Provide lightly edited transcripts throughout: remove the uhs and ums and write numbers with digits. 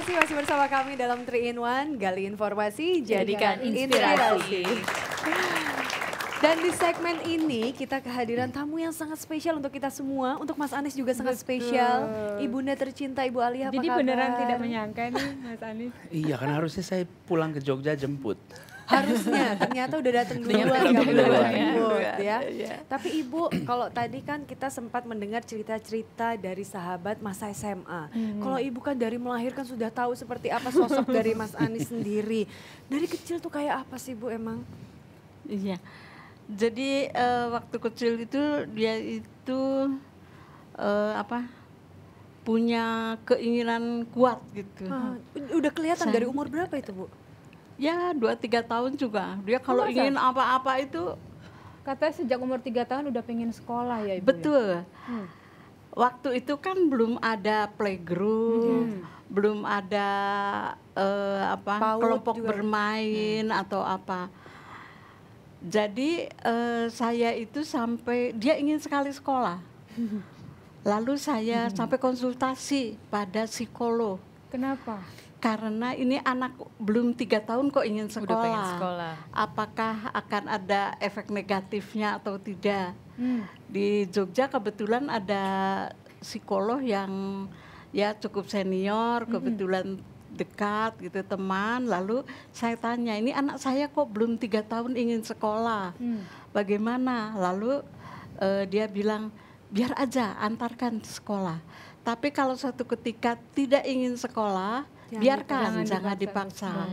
kasih masih bersama kami dalam 3 in 1, gali informasi, jadikan inspirasi. Dan di segmen ini kita kehadiran tamu yang sangat spesial untuk kita semua, untuk Mas Anies juga sangat spesial. Ibunda tercinta Ibu Alia, apa Jadi kabar? beneran tidak menyangka nih Mas Anies. Iya, kan harusnya saya pulang ke Jogja jemput. Harusnya, ternyata udah datang duluan, Ternyata nggak duluan. boleh jemput ya. Iya. Tapi Ibu, kalau tadi kan kita sempat mendengar cerita-cerita dari sahabat masa SMA. Kalau Ibu kan dari melahirkan sudah tahu seperti apa sosok dari Mas Anies sendiri. Dari kecil tuh kayak apa sih Bu emang? Iya. Jadi waktu kecil itu dia itu punya keinginan kuat gitu. Udah kelihatan dari umur berapa itu Bu? Ya 2-3 tahun juga. Dia kalau masa? ingin apa-apa itu Katanya sejak umur 3 tahun udah pengen sekolah ya Ibu. betul. Waktu itu kan belum ada playgroup, belum ada PAUD kelompok juga. bermain atau apa. Jadi saya itu sampai dia ingin sekali sekolah. Lalu saya sampai konsultasi pada psikolog. Kenapa? Karena ini anak belum 3 tahun kok ingin Udah sekolah. pengen sekolah. Apakah akan ada efek negatifnya atau tidak? Di Jogja kebetulan ada psikolog yang ya cukup senior, kebetulan dekat gitu teman. Lalu saya tanya, ini anak saya kok belum 3 tahun ingin sekolah, bagaimana? Lalu dia bilang, biar aja antarkan sekolah. Tapi kalau suatu ketika tidak ingin sekolah, biarkan, jangan dipaksa.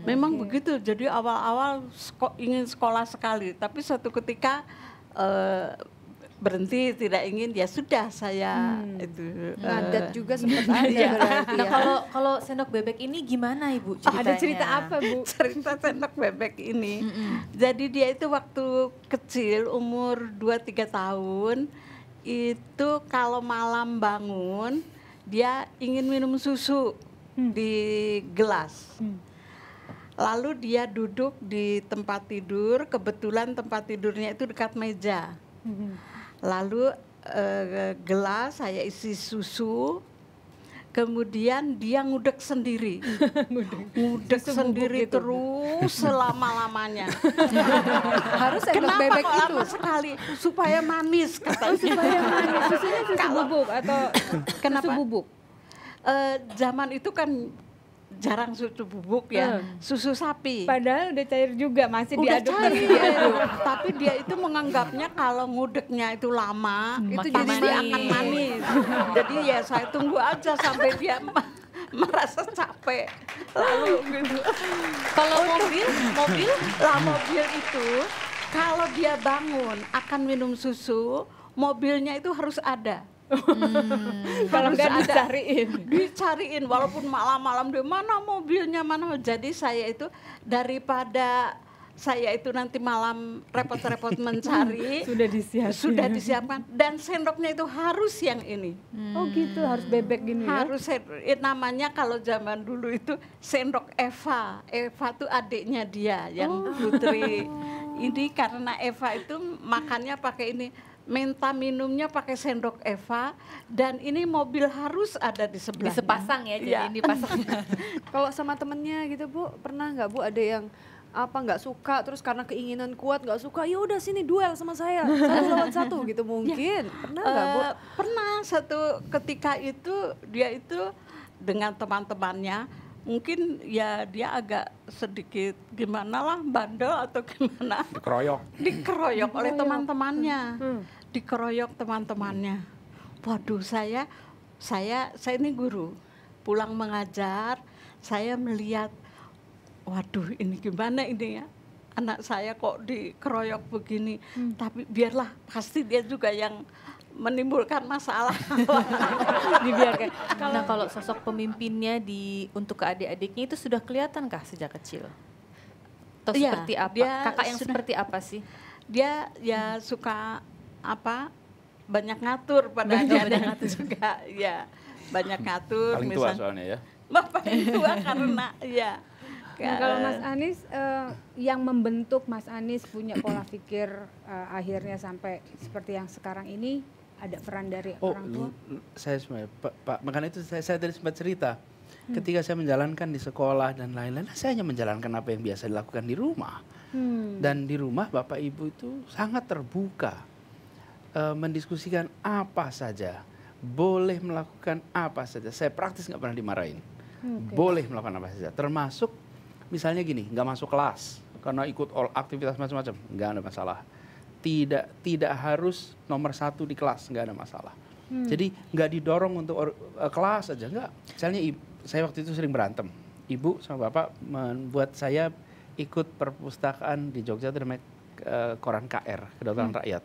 Memang begitu. Jadi awal-awal ingin sekolah sekali, tapi suatu ketika berhenti, tidak ingin, ya sudah saya itu. Ngadat juga sempat ada berarti Nah ya. kalau sendok bebek ini gimana Ibu ceritanya? Ada cerita apa Bu? Cerita sendok bebek ini. Jadi dia itu waktu kecil umur 2-3 tahun itu kalau malam bangun dia ingin minum susu di gelas. Lalu dia duduk di tempat tidur, kebetulan tempat tidurnya itu dekat meja. Lalu gelas saya isi susu, kemudian dia ngudek sendiri. Ngudek sendiri gitu. terus selama-lamanya. Harus sendok Kenapa bebek kok itu? lama sekali? Supaya manis katanya. Supaya manis. Susunya susu bubuk atau Kenapa? susu bubuk? Zaman itu kan jarang susu bubuk ya, susu sapi. Padahal udah cair juga, masih Udah diaduk cair, terus diaduk. tapi dia itu menganggapnya kalau ngudeknya itu lama, itu Makin pasti manis. akan manis. Jadi ya saya tunggu aja sampai dia merasa capek. Lalu gitu. Kalau mobil Lah mobil itu kalau dia bangun akan minum susu, mobilnya itu harus ada. Kalau Harus nggak ada. dicariin. Walaupun malam-malam dia mana mobilnya mana. Jadi saya itu daripada saya itu nanti malam repot-repot mencari sudah disiapkan dan sendoknya itu harus yang ini. Oh gitu, harus bebek gini ya? Harus namanya kalau zaman dulu itu sendok Eva. Eva tuh adiknya dia yang putri. Ini karena Eva itu makannya pakai ini, minta minumnya pakai sendok Eva, dan ini mobil harus ada di sebelahnya. sepasang ya, jadi Iya. ini pasangnya. Kalau sama temennya gitu Bu, pernah nggak Bu ada yang nggak suka terus karena keinginan kuat nggak suka, ya udah sini duel sama saya 1 lawan 1 gitu mungkin. Pernah nggak Bu? Pernah satu ketika itu dia itu dengan teman-temannya, mungkin ya dia agak sedikit gimana lah, bandel atau gimana, dikeroyok oleh teman-temannya, dikeroyok teman-temannya. Waduh, saya ini guru, pulang mengajar, saya melihat, waduh ini gimana ini ya, anak saya kok dikeroyok begini. Tapi biarlah, pasti dia juga yang menimbulkan masalah. Dibiarkan. Nah kalau sosok pemimpinnya untuk ke adik-adiknya itu sudah kelihatan kah sejak kecil? Atau Iya, seperti apa? dia Kakak yang sudah- seperti apa sih? Dia ya suka banyak ngatur pada adik-adik juga, ya banyak ngatur. Paling tua soalnya ya. Paling tua karena ya. Nah, kalau Mas Anies, yang membentuk Mas Anies punya pola pikir akhirnya sampai seperti yang sekarang ini, ada peran dari orang tua? Saya sebenarnya, Pak, makanya itu saya tadi sempat cerita. ketika saya menjalankan di sekolah dan lain-lain, saya hanya menjalankan apa yang biasa dilakukan di rumah. Dan di rumah Bapak Ibu itu sangat terbuka, mendiskusikan apa saja, boleh melakukan apa saja. Saya praktis nggak pernah dimarahin. Boleh melakukan apa saja, termasuk misalnya gini, nggak masuk kelas karena ikut aktivitas macam-macam, nggak ada masalah. Tidak harus nomor 1 di kelas, nggak ada masalah. Jadi nggak didorong untuk kelas aja, nggak. Misalnya saya waktu itu sering berantem, ibu sama bapak membuat saya ikut perpustakaan di Jogja, itu namanya Koran KR, Kedaulatan Rakyat.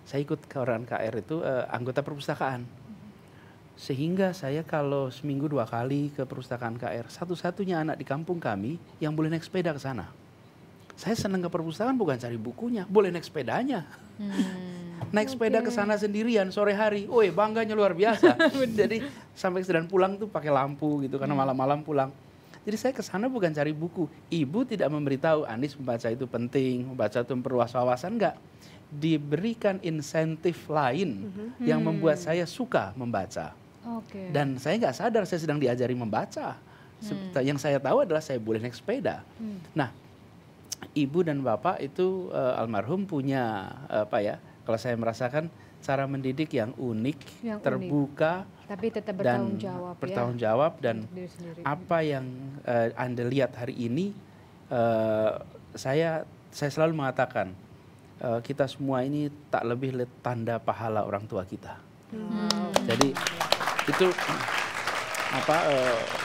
Saya ikut Koran KR itu anggota perpustakaan. Sehingga saya kalau seminggu 2 kali ke perpustakaan KR, satu-satunya anak di kampung kami yang boleh naik sepeda ke sana. Saya senang ke perpustakaan bukan cari bukunya, boleh naik sepedanya. Naik sepeda ke sana sendirian sore hari, bangganya luar biasa. Jadi sampai dan pulang tuh pakai lampu gitu karena malam-malam pulang. Jadi saya ke sana bukan cari buku. Ibu tidak memberitahu Anis membaca itu penting, membaca itu memperluas wawasan, enggak. Diberikan insentif lain yang membuat saya suka membaca. Dan saya nggak sadar saya sedang diajari membaca. Yang saya tahu adalah saya boleh naik sepeda. Nah, ibu dan bapak itu almarhum punya kalau saya merasakan cara mendidik yang unik, terbuka, tapi tetap bertanggung jawab dan apa yang Anda lihat hari ini, saya selalu mengatakan kita semua ini tak lebih tanda pahala orang tua kita. Jadi itu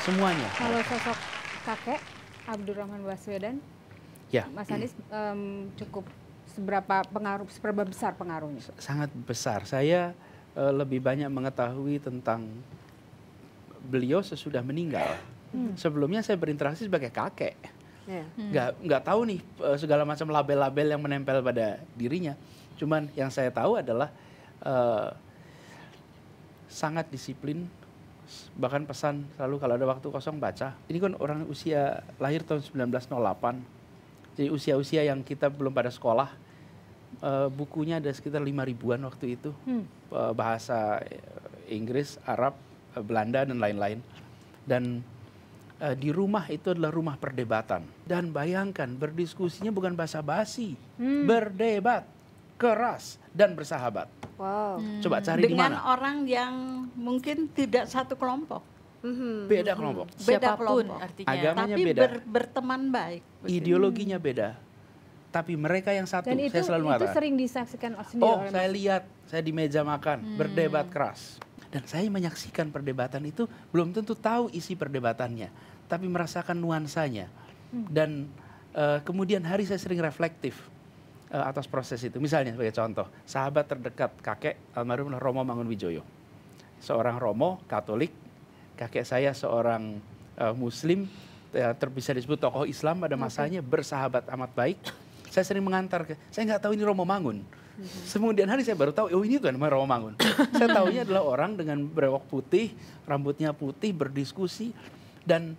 semuanya. Kalau sosok kakek Abdurrahman Baswedan, Mas Anis cukup seberapa besar pengaruhnya? Sangat besar. Saya lebih banyak mengetahui tentang beliau sesudah meninggal. Sebelumnya saya berinteraksi sebagai kakek. Nggak tahu nih segala macam label-label yang menempel pada dirinya. Cuman yang saya tahu adalah sangat disiplin, bahkan pesan selalu kalau ada waktu kosong baca. Ini kan orang usia lahir tahun 1908, jadi usia-usia yang kita belum pada sekolah. Bukunya ada sekitar 5.000-an waktu itu, bahasa Inggris, Arab, Belanda dan lain-lain. Dan di rumah itu adalah rumah perdebatan. Dan bayangkan berdiskusinya bukan basa-basi, berdebat keras dan bersahabat. Coba cari di mana? Dengan orang yang mungkin tidak satu kelompok. Beda kelompok. Beda Siapapun kelompok. artinya. Agamanya Tapi beda. berteman baik. Ideologinya beda. Tapi mereka yang satu, Dan saya selalu mengatakan. itu sering disaksikan sendiri oleh saya lihat, saya di meja makan, berdebat keras. Dan saya menyaksikan perdebatan itu, belum tentu tahu isi perdebatannya, tapi merasakan nuansanya. Dan kemudian hari saya sering reflektif atas proses itu. Misalnya sebagai contoh, sahabat terdekat kakek almarhum Romo Mangunwijoyo. Seorang Romo, Katolik, kakek saya seorang Muslim, bisa disebut tokoh Islam pada masanya, bersahabat amat baik. Saya sering mengantar saya nggak tahu ini Romo Mangun. Kemudian hari saya baru tahu, ini tuh namanya Romo Mangun. Saya tahunya adalah orang dengan brewok putih, rambutnya putih, berdiskusi, dan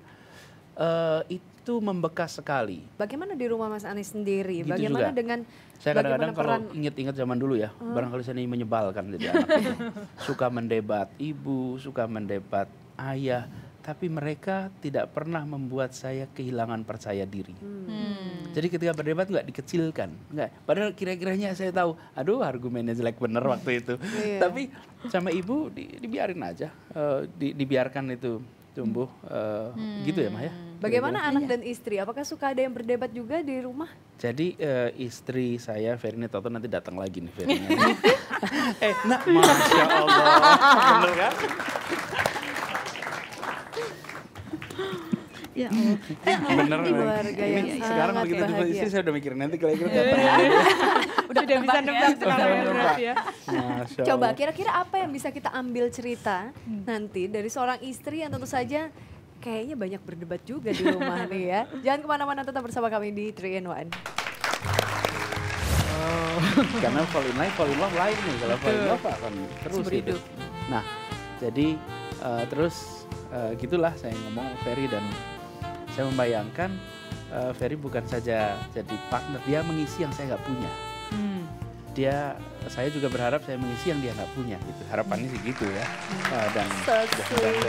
itu membekas sekali. Bagaimana di rumah Mas Anis sendiri? Gitu Bagaimana juga. dengan saya kadang-kadang kalau ingat-ingat zaman dulu ya, barangkali saya ini menyebalkan jadi anak itu. Suka mendebat ibu, suka mendebat ayah, tapi mereka tidak pernah membuat saya kehilangan percaya diri. Jadi ketika berdebat nggak dikecilkan, nggak. Padahal kira-kiranya saya tahu, aduh argumennya jelek bener waktu itu. Tapi sama ibu dibiarin aja, dibiarkan itu tumbuh, gitu ya Mah ya. Bagaimana anak dan istri? Apakah suka ada yang berdebat juga di rumah? Jadi istri saya, Ferini Toto nanti datang lagi nih Ferini. Nak, Masya Allah, bener kan? Ya, bener. Keluarga yang Sekarang sangat begitu tiba bahagia. istri saya udah mikirin nanti kira-kira datang. udah bisa nebak berarti ya. Masya Allah. Coba kira-kira apa yang bisa kita ambil cerita nanti dari seorang istri yang tentu saja kayaknya banyak berdebat juga di rumah nih ya. Jangan kemana-mana, tetap bersama kami di 3-in-1. Karena fall in love lain nih. Kalau fall in love akan terus hidup. Nah, jadi terus gitulah saya ngomong Ferry, dan saya membayangkan Ferry bukan saja jadi partner, dia mengisi yang saya nggak punya. Saya juga berharap saya mengisi yang dia nggak punya gitu. Harapannya sih gitu ya. Dan So sweet.